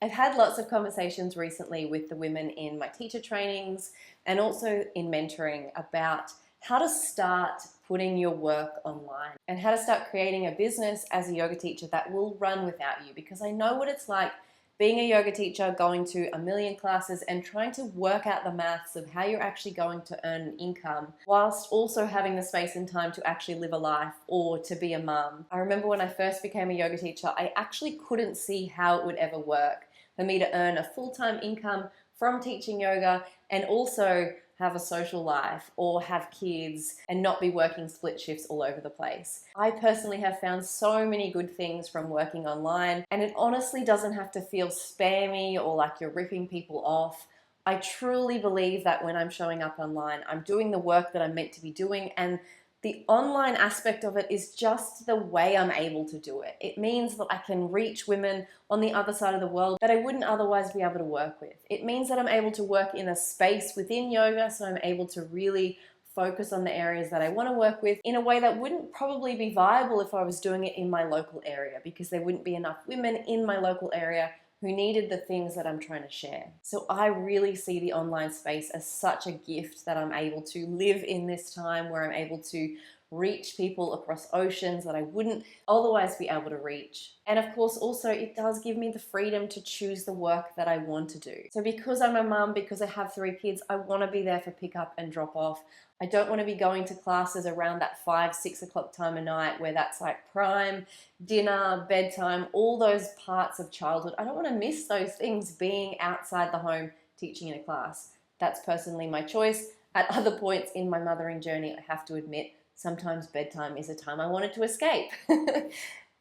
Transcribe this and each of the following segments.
I've had lots of conversations recently with the women in my teacher trainings and also in mentoring about how to start putting your work online and how to start creating a business as a yoga teacher that will run without you, because I know what it's like being a yoga teacher, going to a million classes and trying to work out the maths of how you're actually going to earn an income whilst also having the space and time to actually live a life or to be a mum. I remember when I first became a yoga teacher, I actually couldn't see how it would ever work for me to earn a full-time income from teaching yoga and also have a social life or have kids and not be working split shifts all over the place. I personally have found so many good things from working online, and it honestly doesn't have to feel spammy or like you're ripping people off. I truly believe that when I'm showing up online, I'm doing the work that I'm meant to be doing, and the online aspect of it is just the way I'm able to do it. It means that I can reach women on the other side of the world that I wouldn't otherwise be able to work with. It means that I'm able to work in a space within yoga, so I'm able to really focus on the areas that I want to work with in a way that wouldn't probably be viable if I was doing it in my local area, because there wouldn't be enough women in my local area who needed the things that I'm trying to share. So I really see the online space as such a gift that I'm able to live in this time where I'm able to reach people across oceans that I wouldn't otherwise be able to reach. And of course, also it does give me the freedom to choose the work that I want to do. So because I'm a mum, because I have 3 kids, I want to be there for pick up and drop off. I don't want to be going to classes around that 5-6 o'clock time of night where that's like prime, dinner, bedtime, all those parts of childhood. I don't want to miss those things being outside the home teaching in a class. That's personally my choice. At other points in my mothering journey, I have to admit, sometimes bedtime is a time I wanted to escape.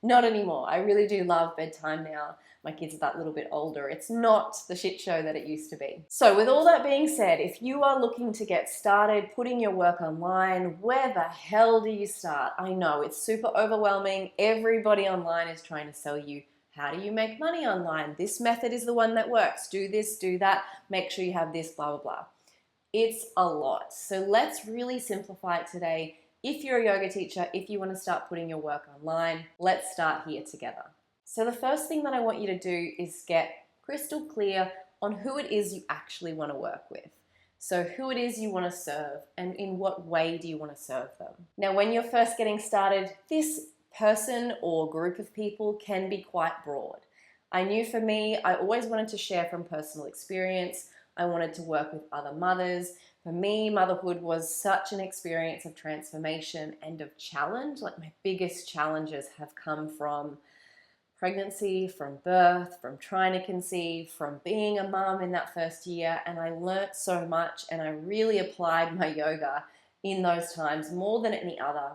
Not anymore. I really do love bedtime now. My kids are that little bit older. It's not the shit show that it used to be. So with all that being said, if you are looking to get started putting your work online, where the hell do you start? I know it's super overwhelming. Everybody online is trying to sell you, how do you make money online? This method is the one that works. Do this, do that. Make sure you have this, blah, blah, blah. It's a lot. So let's really simplify it today. If you're a yoga teacher, if you want to start putting your work online, let's start here together. So the first thing that I want you to do is get crystal clear on who it is you actually want to work with. So who it is you want to serve and in what way do you want to serve them. Now, when you're first getting started, this person or group of people can be quite broad. I knew for me, I always wanted to share from personal experience. I wanted to work with other mothers. For me, motherhood was such an experience of transformation and of challenge. Like my biggest challenges have come from pregnancy, from birth, from trying to conceive, from being a mum in that first year. And I learnt so much and I really applied my yoga in those times more than any other.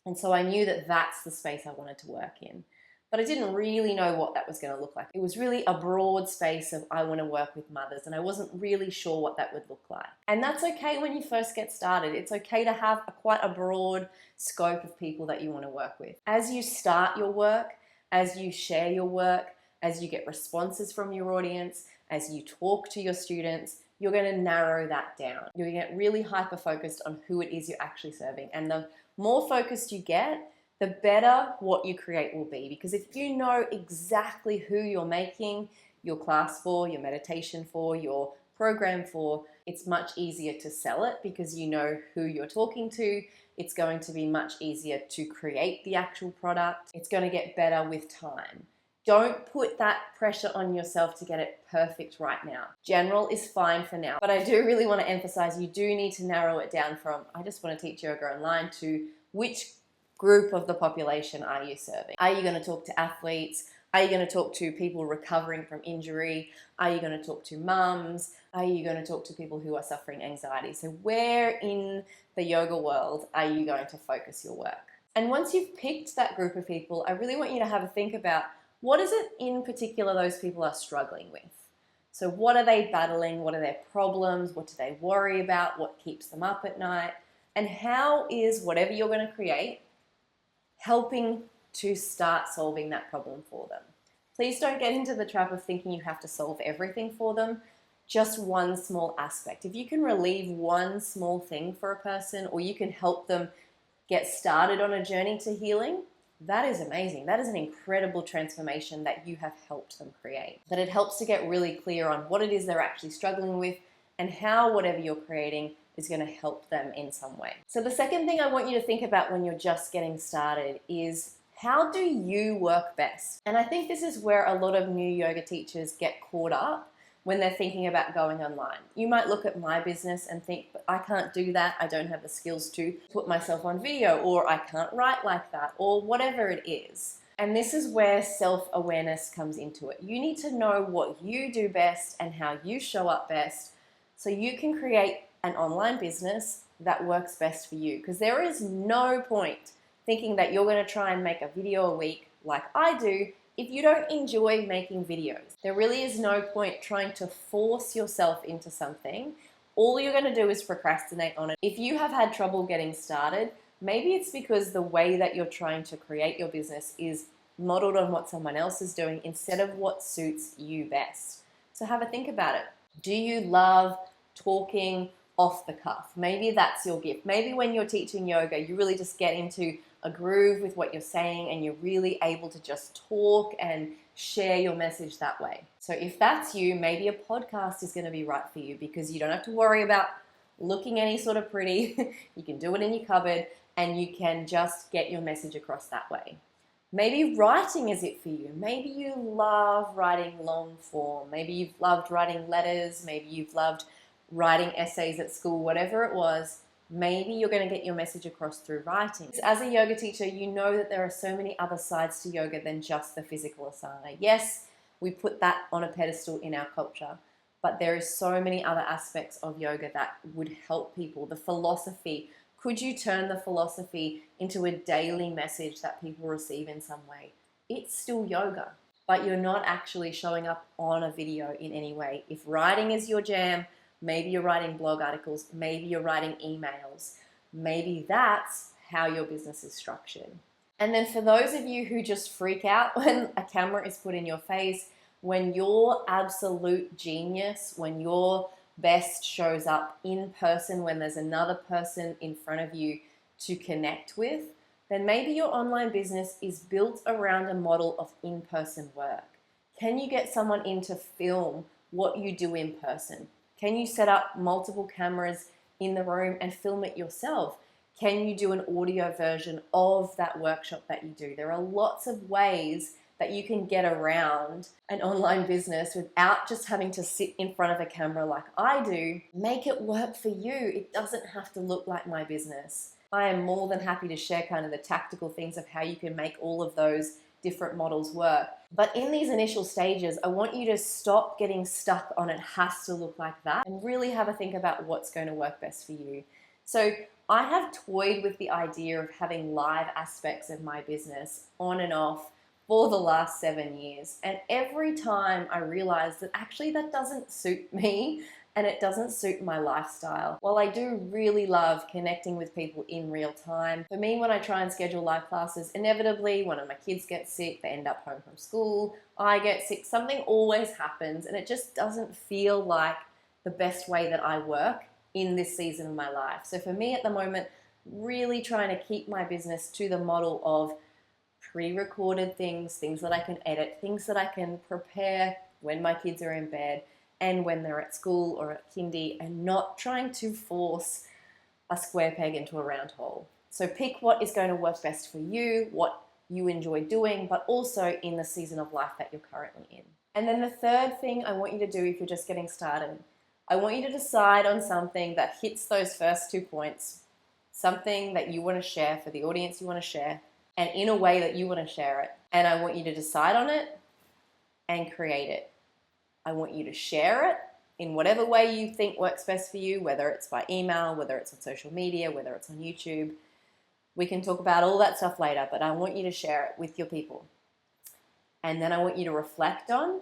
And so I knew that that's the space I wanted to work in. But I didn't really know what that was going to look like. It was really a broad space of I want to work with mothers, and I wasn't really sure what that would look like. And that's okay when you first get started. It's okay to have quite a broad scope of people that you want to work with. As you start your work, as you share your work, as you get responses from your audience, as you talk to your students, you're going to narrow that down. You're going to get really hyper-focused on who it is you're actually serving. And the more focused you get, the better what you create will be. Because if you know exactly who you're making your class for, your meditation for, your program for, it's much easier to sell it because you know who you're talking to. It's going to be much easier to create the actual product. It's going to get better with time. Don't put that pressure on yourself to get it perfect right now. General is fine for now, but I do really want to emphasize you do need to narrow it down from I just want to teach yoga online to which group of the population are you serving? Are you going to talk to athletes? Are you going to talk to people recovering from injury? Are you going to talk to mums? Are you going to talk to people who are suffering anxiety? So where in the yoga world are you going to focus your work? And once you've picked that group of people, I really want you to have a think about what is it in particular those people are struggling with? So what are they battling? What are their problems? What do they worry about? What keeps them up at night? And how is whatever you're going to create helping to start solving that problem for them? Please don't get into the trap of thinking you have to solve everything for them, just one small aspect. If you can relieve one small thing for a person, or you can help them get started on a journey to healing, that is amazing. That is an incredible transformation that you have helped them create. That it helps to get really clear on what it is they're actually struggling with and how whatever you're creating is going to help them in some way. So the second thing I want you to think about when you're just getting started is, how do you work best? And I think this is where a lot of new yoga teachers get caught up when they're thinking about going online. You might look at my business and think, but I can't do that. I don't have the skills to put myself on video, or I can't write like that, or whatever it is. And this is where self-awareness comes into it. You need to know what you do best and how you show up best so you can create an online business that works best for you. Because there is no point thinking that you're going to try and make a video a week like I do if you don't enjoy making videos. There really is no point trying to force yourself into something. All you're going to do is procrastinate on it. If you have had trouble getting started, maybe it's because the way that you're trying to create your business is modeled on what someone else is doing instead of what suits you best. So have a think about it. Do you love talking off the cuff? Maybe that's your gift. Maybe when you're teaching yoga, you really just get into a groove with what you're saying and you're really able to just talk and share your message that way. So if that's you, maybe a podcast is going to be right for you, because you don't have to worry about looking any sort of pretty. You can do it in your cupboard and you can just get your message across that way. Maybe writing is it for you. Maybe you love writing long form. Maybe you've loved writing letters. Maybe you've loved writing essays at school, whatever it was. Maybe you're going to get your message across through writing. As a yoga teacher, you know that there are so many other sides to yoga than just the physical asana. Yes, we put that on a pedestal in our culture, but there is so many other aspects of yoga that would help people. The philosophy. Could you turn the philosophy into a daily message that people receive in some way? It's still yoga, but you're not actually showing up on a video in any way. If writing is your jam, maybe you're writing blog articles, maybe you're writing emails, maybe that's how your business is structured. And then for those of you who just freak out when a camera is put in your face, when your absolute genius, when your best shows up in person, when there's another person in front of you to connect with, then maybe your online business is built around a model of in-person work. Can you get someone in to film what you do in person? Can you set up multiple cameras in the room and film it yourself? Can you do an audio version of that workshop that you do? There are lots of ways that you can get around an online business without just having to sit in front of a camera like I do. Make it work for you. It doesn't have to look like my business. I am more than happy to share kind of the tactical things of how you can make all of those different models work. But in these initial stages, I want you to stop getting stuck on it has to look like that and really have a think about what's going to work best for you. So I have toyed with the idea of having live aspects of my business on and off for the last 7 years. And every time I realized that actually that doesn't suit me and it doesn't suit my lifestyle. While I do really love connecting with people in real time, for me, when I try and schedule live classes, inevitably one of my kids gets sick, they end up home from school, I get sick, something always happens, and it just doesn't feel like the best way that I work in this season of my life. So for me at the moment, really trying to keep my business to the model of pre-recorded things that I can edit, things that I can prepare when my kids are in bed and when they're at school or at kindy, and not trying to force a square peg into a round hole. So pick what is going to work best for you, what you enjoy doing, but also in the season of life that you're currently in. And then the third thing I want you to do if you're just getting started, I want you to decide on something that hits those first 2 points, something that you want to share for the audience you want to share, and in a way that you want to share it. And I want you to decide on it and create it. I want you to share it in whatever way you think works best for you, whether it's by email, whether it's on social media, whether it's on YouTube. We can talk about all that stuff later, but I want you to share it with your people. And then I want you to reflect on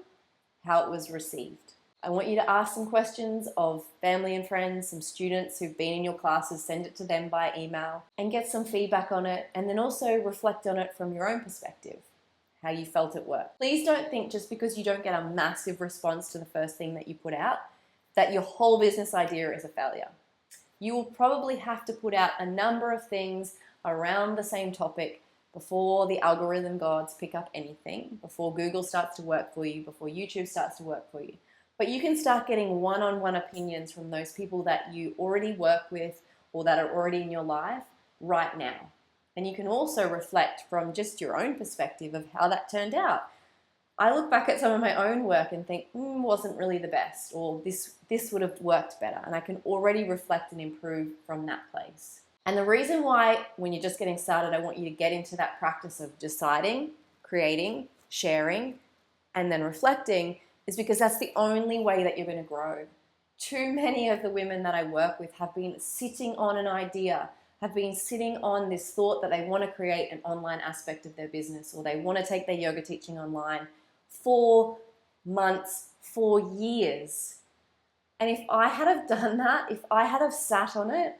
how it was received. I want you to ask some questions of family and friends, some students who've been in your classes, send it to them by email and get some feedback on it, and then also reflect on it from your own perspective, how you felt it worked. Please don't think just because you don't get a massive response to the first thing that you put out, that your whole business idea is a failure. You will probably have to put out a number of things around the same topic before the algorithm gods pick up anything, before Google starts to work for you, before YouTube starts to work for you. But you can start getting one-on-one opinions from those people that you already work with or that are already in your life right now. And you can also reflect from just your own perspective of how that turned out. I look back at some of my own work and think, wasn't really the best, or this would have worked better. And I can already reflect and improve from that place. And the reason why, when you're just getting started, I want you to get into that practice of deciding, creating, sharing, and then reflecting is because that's the only way that you're going to grow. Too many of the women that I work with have been sitting on an idea, have been sitting on this thought that they want to create an online aspect of their business, or they want to take their yoga teaching online for months, for years. And if I had have done that, if I had have sat on it,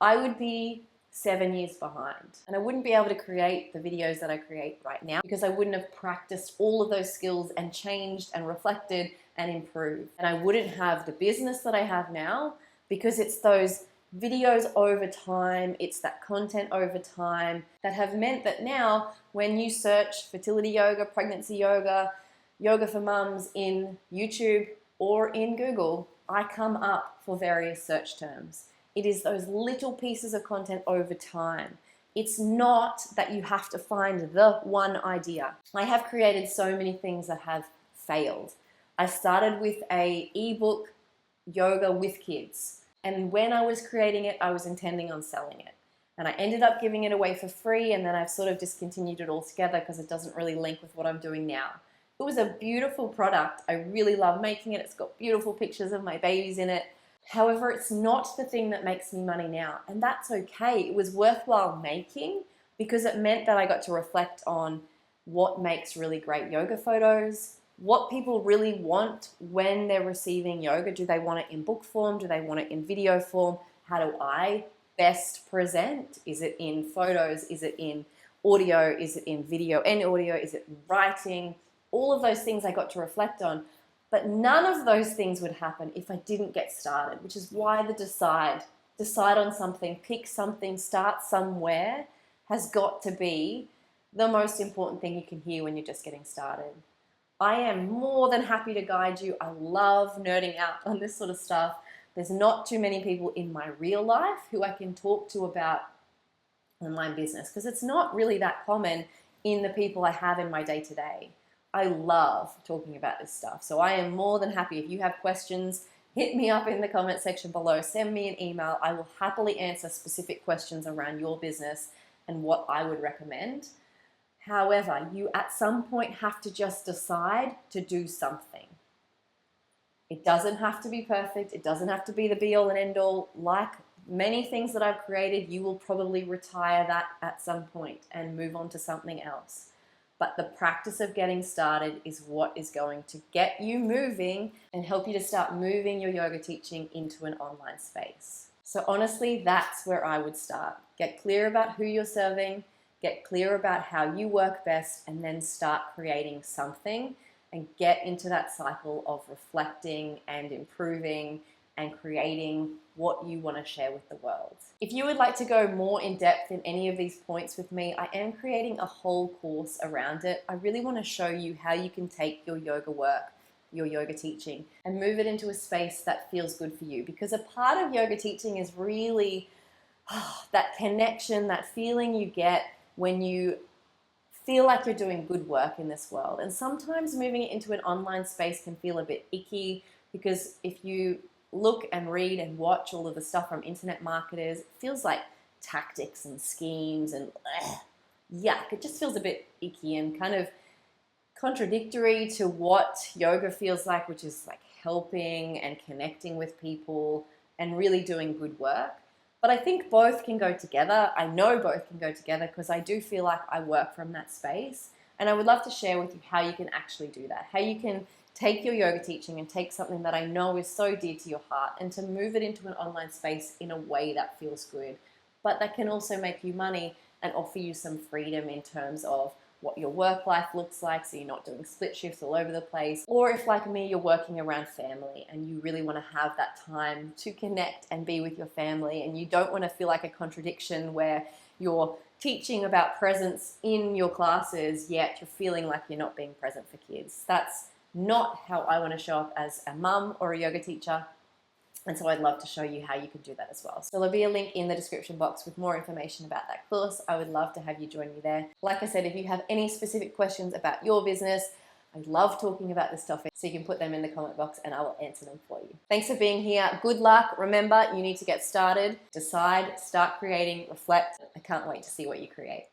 I would be 7 years behind. And I wouldn't be able to create the videos that I create right now because I wouldn't have practiced all of those skills and changed and reflected and improved. And I wouldn't have the business that I have now because it's those videos over time, it's that content over time that have meant that now when you search fertility yoga, pregnancy yoga, yoga for mums in YouTube or in Google, I come up for various search terms. It is those little pieces of content over time. It's not that you have to find the one idea. I have created so many things that have failed. I started with an ebook, Yoga with Kids. And when I was creating it, I was intending on selling it. And I ended up giving it away for free, and then I've sort of discontinued it altogether because it doesn't really link with what I'm doing now. It was a beautiful product. I really love making it. It's got beautiful pictures of my babies in it. However, it's not the thing that makes me money now, and that's okay. It was worthwhile making because it meant that I got to reflect on what makes really great yoga photos, what people really want when they're receiving yoga. Do they want it in book form? Do they want it in video form? How do I best present? Is it in photos? Is it in audio? Is it in video and audio? Is it writing? All of those things I got to reflect on. But none of those things would happen if I didn't get started, which is why the decide on something, pick something, start somewhere has got to be the most important thing you can hear when you're just getting started. I am more than happy to guide you. I love nerding out on this sort of stuff. There's not too many people in my real life who I can talk to about online business because it's not really that common in the people I have in my day-to-day. I love talking about this stuff. So I am more than happy. If you have questions, hit me up in the comment section below. Send me an email. I will happily answer specific questions around your business and what I would recommend. However, you at some point have to just decide to do something. It doesn't have to be perfect. It doesn't have to be the be-all and end-all. Like many things that I've created, you will probably retire that at some point and move on to something else. But the practice of getting started is what is going to get you moving and help you to start moving your yoga teaching into an online space. So honestly, that's where I would start. Get clear about who you're serving, get clear about how you work best, and then start creating something and get into that cycle of reflecting and improving and creating what you want to share with the world. If you would like to go more in depth in any of these points with me, I am creating a whole course around it. I really want to show you how you can take your yoga work, your yoga teaching, and move it into a space that feels good for you. Because a part of yoga teaching is really that connection, that feeling you get when you feel like you're doing good work in this world. And sometimes moving it into an online space can feel a bit icky because if you look and read and watch all of the stuff from internet marketers, it feels like tactics and schemes and yuck. It just feels a bit icky and kind of contradictory to what yoga feels like, which is like helping and connecting with people and really doing good work. But I think both can go together. I know both can go together because I do feel like I work from that space. And I would love to share with you how you can actually do that, how you can take your yoga teaching and take something that I know is so dear to your heart and to move it into an online space in a way that feels good, but that can also make you money and offer you some freedom in terms of what your work life looks like, so you're not doing split shifts all over the place. Or if, like me, you're working around family and you really want to have that time to connect and be with your family and you don't want to feel like a contradiction where you're teaching about presence in your classes, yet you're feeling like you're not being present for kids. That's not how I want to show up as a mum or a yoga teacher. And so I'd love to show you how you can do that as well. So there'll be a link in the description box with more information about that course. I would love to have you join me there. Like I said, if you have any specific questions about your business, I love talking about this topic, so you can put them in the comment box and I will answer them for you. Thanks for being here. Good luck. Remember, you need to get started, decide, start creating, reflect. I can't wait to see what you create.